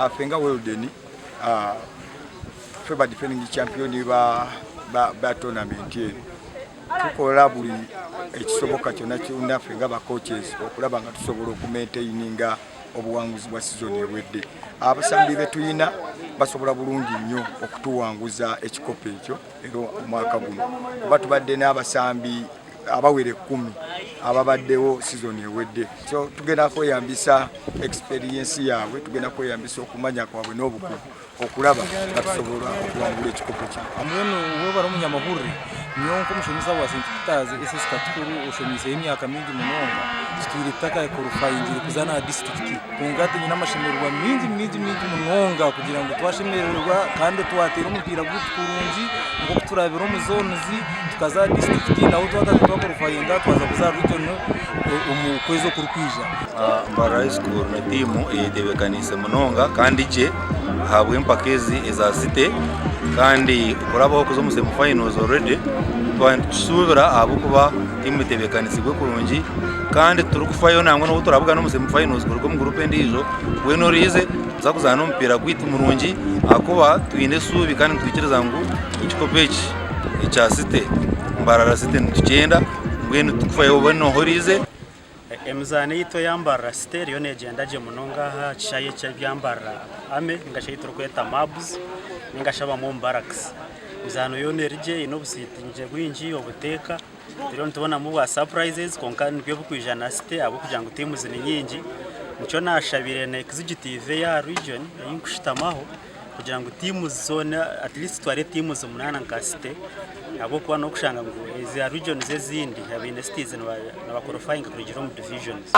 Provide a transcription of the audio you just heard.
afenga Welden feba defending champion ba tournament ye tukola buli ekisoboka kyonna kyonna fenga ba coaches okulaba nga tusobola okumaintaininga obuwanguzi bwa season ewedde. Abasambi betuyina basobola bulungi nnyo okutuwanguza ekikopo ekyo era omwaka guno kuba tubadde n'abasambi abawere 10 ababaddewo season ewedde. So tugenda kweyambisa experience yaabwe, tugenda kweyambisa okumanya kwabwe n'obukugu okulaba nga tusobola okuwangula ekikopo kino. Amweno uwe baramunyamahurire nyonko mushomisa wa sentitaze ese skatukuru ushomise emyaka mingi munonga situiritaka kurufayingira kuzana district kungate nyina mashemerwa mingi munonga kugira ngo twashemererwa kandi twatera umupira gutukurungi ngo turabira mu zones tukaza district naho twataka kurufayinga twaza kuza region umukwezo kurukwija. Mbarara High School na timu edebekanise munonga kandi je habwe mpakezi ezazite kandi ukurabaho kuzo mu semifinals already twantusubira abo kuba timu itebekanizibwe kurungi kandi turukufayo nangwe no turavuga no mu semifinals kuruko mu groupe ndizo weno rize zakuzana umupira gwiti murungi akuba twine subi kandi twikiriza ngo ikikopechi icya site Mbarara site ndikenda ngweno tukufayo weno horize emzane yito yambara site yo negenda je munonga ha chaye cya byambara ame ngashayitro kweta mabs ngashaba mu barracks mzano yo nerije ino busitinje gwinji obuteka rero ntubona mu wa surprises konkani byo kwijana site abo kugira ngo timu zini nyingi mucyo nashabire na executive ya region yinkushitamaho kugira ngo timu zone at least tware timu zumunana nka site abo kwa no kushanga ngo izi region zezindi habine cities na bakorofayinga kugira mu divisions.